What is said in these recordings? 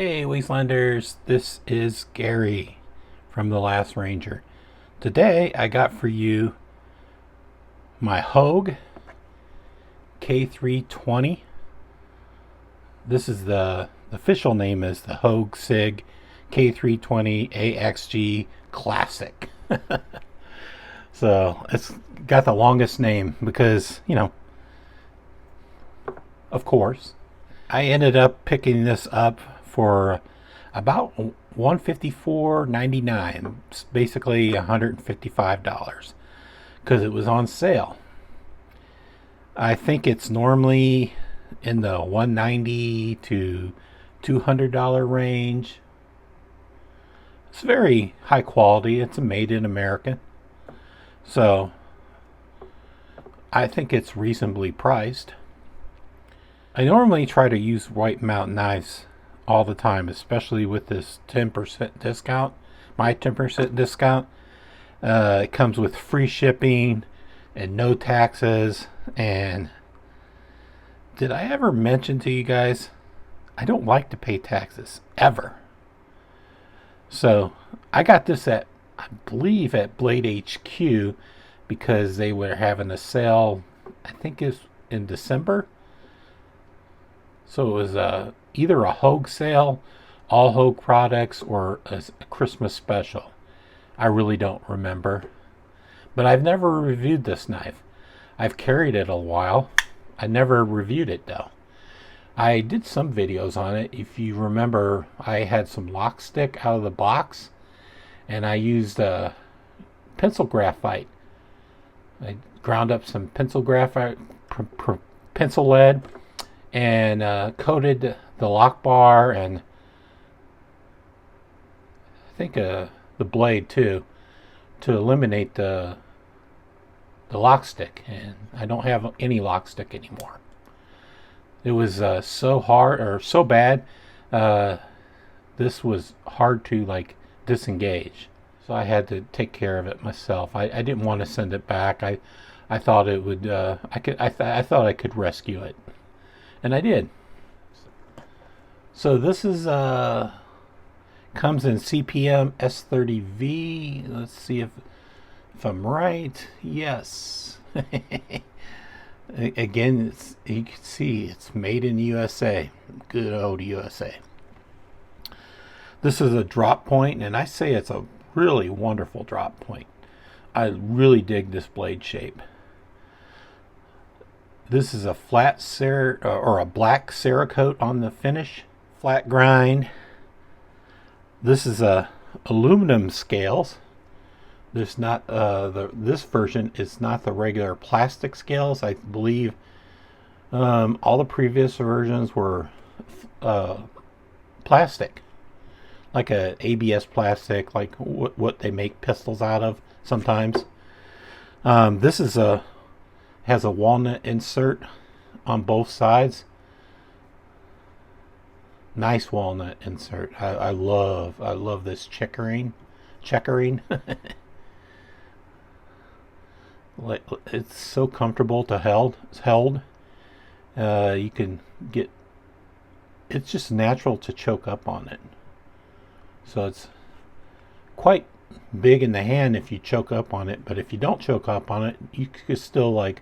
Hey Wastelanders, this is Gary from The Last Ranger. Today I got for you my Hogue K320. This is the official name is the Hogue SIG K320 AXG Classic. So it's got the longest name because, of course. I ended up picking this up for about $154.99, basically $155, because it was on sale. I think it's normally in the $190 to $200 range. It's very high quality. It's made in America, so I think it's reasonably priced. I normally try to use white mountain knives all the time, especially with this 10% discount. My 10% discount. It comes with free shipping and no taxes. And did I ever mention to you guys, I don't like to pay taxes ever. So I got this at, I believe, at Blade HQ because they were having a sale. I think it's in December. So it was either a Hogue sale, all Hogue products, or a Christmas special. I really don't remember. But I've never reviewed this knife. I've carried it a while. I never reviewed it though. I did some videos on it. If you remember, I had some lock stick out of the box, and I used pencil graphite. I ground up some pencil graphite, pencil lead, and coated the lock bar and I think the blade too, to eliminate the lock stick. And I don't have any lock stick anymore. It was so hard, or so bad, this was hard to disengage, so I had to take care of it myself. I didn't want to send it back. I thought it would I thought I could rescue it, and I did. So this is comes in CPM S30V. Let's see if I'm right. Yes. Again, you can see it's made in USA. Good old USA. This is a drop point, and I say it's a really wonderful drop point. I really dig this blade shape. This is a flat or a black Cerakote on the finish, flat grind. This is a aluminum scales. There's not this version is not the regular plastic scales. I believe all the previous versions were plastic, like a ABS plastic, like what they make pistols out of sometimes. This is has a walnut insert on both sides. Nice walnut insert. I love this checkering. It's so comfortable to held. You can get, it's just natural to choke up on it. So it's quite big in the hand if you choke up on it, but if you don't choke up on it, you could still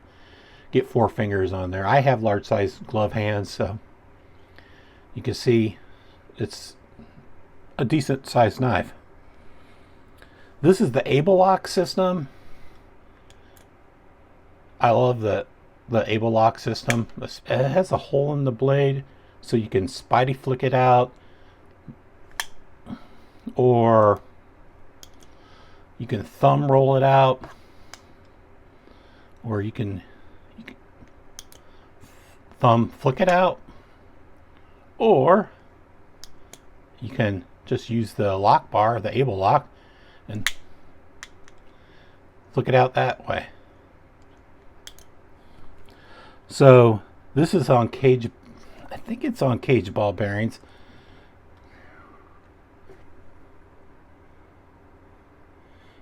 get 4 fingers on there. I have large size glove hands, so you can see it's a decent sized knife. This is the Able Lock system. I love the Able Lock system. It has a hole in the blade, so you can spidey flick it out, or you can thumb roll it out, or you can thumb flick it out, or you can just use the lock bar, the Able Lock, and flick it out that way. So this is on cage, I think it's on cage ball bearings.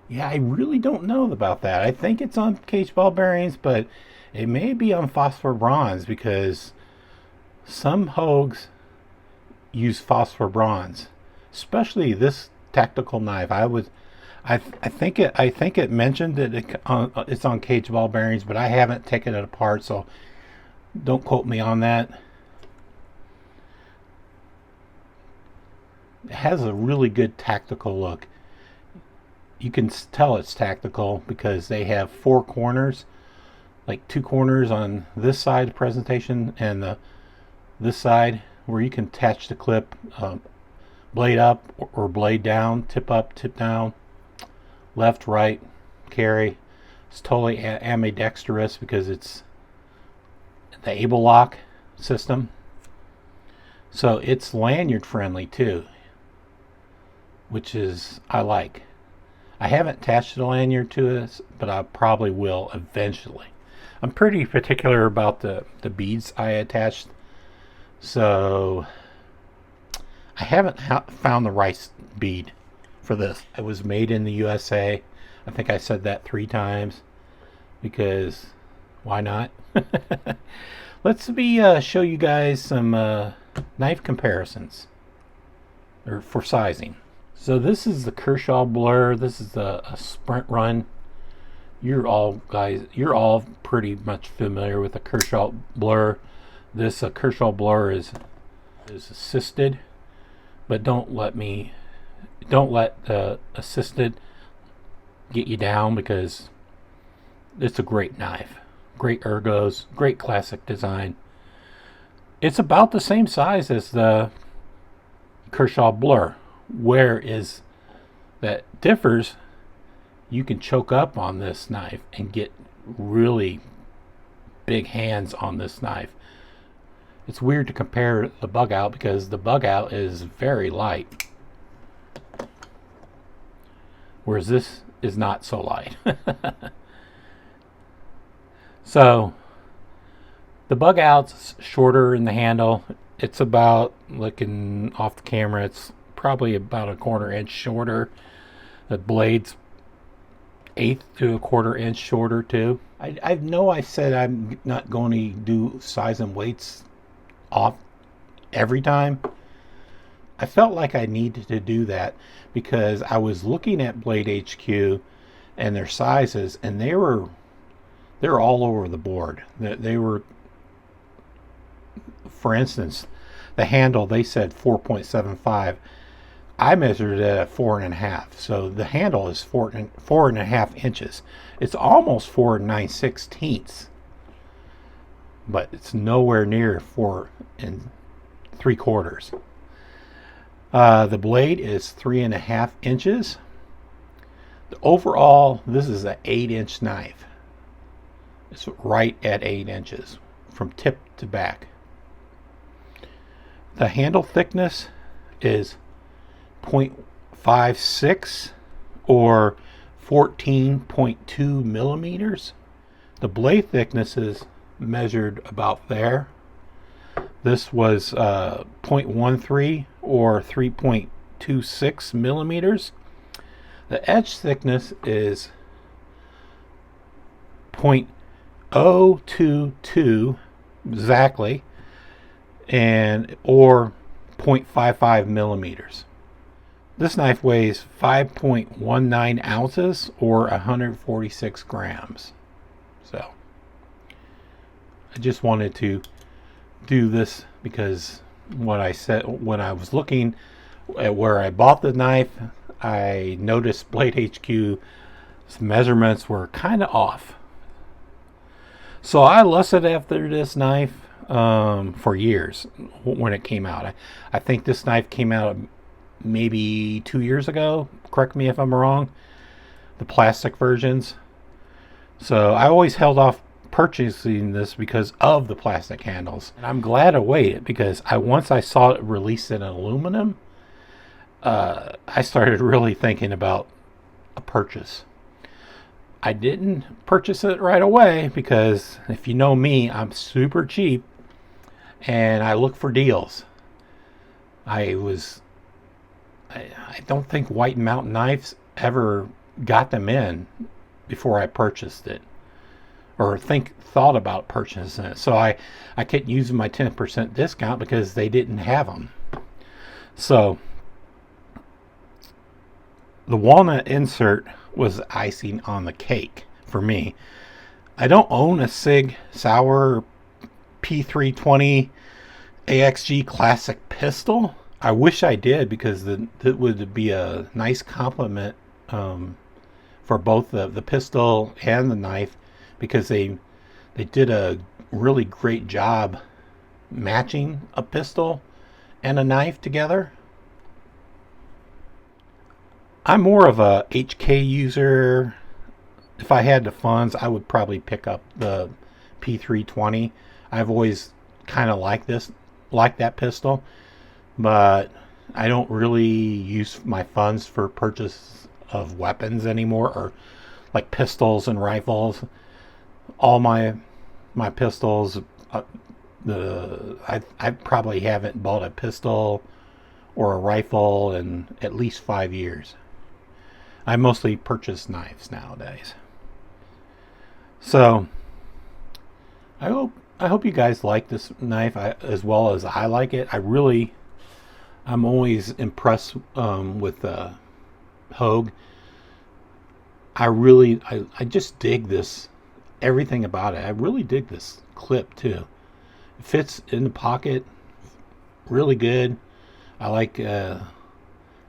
Yeah, I really don't know about that. I think it's on cage ball bearings, but it may be on phosphor bronze, because some Hogues use phosphor bronze, especially this tactical knife. I think it mentioned that it's on cage ball bearings, but I haven't taken it apart, so don't quote me on that. It has a really good tactical look. You can tell it's tactical because they have 4 corners, like 2 corners on this side of the presentation and this side, where you can attach the clip, blade up or blade down, tip up, tip down, left, right, carry. It's totally ambidextrous because it's the able lock system. So it's lanyard friendly too, which is I like. I haven't attached the lanyard to this, but I probably will eventually. I'm pretty particular about the beads I attached, so I haven't found the right bead for this. It was made in the USA. I think I said that 3 times because why not? Let's show you guys some knife comparisons or for sizing. So this is the Kershaw Blur. This is a sprint run. You're all pretty much familiar with the Kershaw Blur. This Kershaw Blur is assisted, but don't let the assisted get you down, because it's a great knife. Great ergos, great classic design. It's about the same size as the Kershaw Blur. Where is that differs, you can choke up on this knife and get really big hands on this knife. It's weird to compare the bug out because the bug out is very light, whereas this is not so light. So the bug out's shorter in the handle. It's about, looking off the camera, it's probably about a 1/4 inch shorter. The blade's 1/8 to a 1/4 inch shorter too. I know I said I'm not going to do size and weights off every time. I felt like I needed to do that because I was looking at Blade HQ and their sizes, and they're all over the board. They were, for instance, the handle, they said 4.75. I measured it at 4.5. So the handle is 4.5 inches. It's almost 4 9/16, but it's nowhere near 4 3/4. The blade is 3.5 inches. The overall, this is an 8-inch knife. It's right at 8 inches from tip to back. The handle thickness is 0.56 or 14.2 millimeters. The blade thickness is measured about there. This was 0.13 or 3.26 millimeters. The edge thickness is 0.022 exactly, and or 0.55 millimeters. This knife weighs 5.19 ounces or 146 grams. So I just wanted to do this because what I said when I was looking at where I bought the knife, I noticed Blade HQ's measurements were kind of off. So I lusted after this knife for years when it came out. I think this knife came out maybe 2 years ago. Correct me if I'm wrong. The plastic versions. So I always held off purchasing this because of the plastic handles. And I'm glad I waited because once I saw it released in aluminum, I started really thinking about a purchase. I didn't purchase it right away because if you know me, I'm super cheap and I look for deals. I don't think White Mountain Knives ever got them in before I purchased it or thought about purchasing it. So I kept using my 10% discount because they didn't have them. So the walnut insert was icing on the cake for me. I don't own a SIG Sauer P320 AXG classic pistol. I wish I did, because it would be a nice compliment for both the pistol and the knife, because they did a really great job matching a pistol and a knife together. I'm more of a HK user. If I had the funds, I would probably pick up the P320. I've always kind of liked that pistol, but I don't really use my funds for purchase of weapons anymore, or like pistols and rifles. All my pistols, I probably haven't bought a pistol or a rifle in at least 5 years. I mostly purchase knives nowadays. So I hope you guys like this knife as well as I like it. I'm always impressed with Hogue. I just dig this, everything about it. I really dig this clip too. It fits in the pocket really good. I like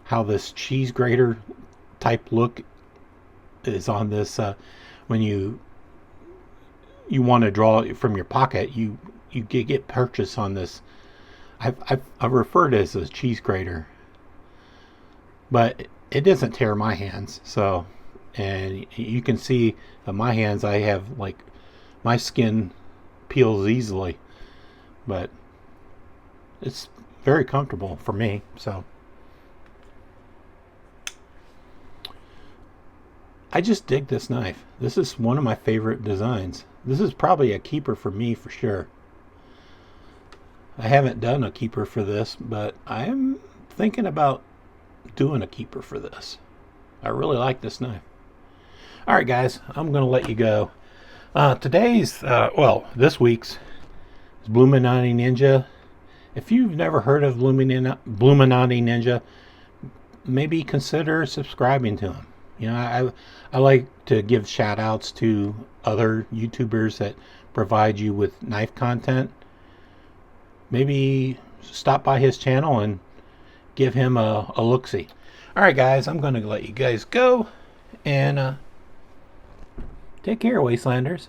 how this cheese grater type look is on this. When you want to draw it from your pocket, you get purchase on this. I've referred to it as a cheese grater, but it doesn't tear my hands. So, and you can see on my hands, I have, like, my skin peels easily, but it's very comfortable for me. So I just dig this knife. This is one of my favorite designs. This is probably a keeper for me for sure. I haven't done a keeper for this, but I am thinking about doing a keeper for this. I really like this knife. Alright guys, I'm going to let you go. This week's is Illuminati Ninja. If you've never heard of Illuminati Ninja, maybe consider subscribing to him. You know, I like to give shout outs to other YouTubers that provide you with knife content. Maybe stop by his channel and give him a look-see. Alright guys, I'm going to let you guys go, and take care, Wastelanders.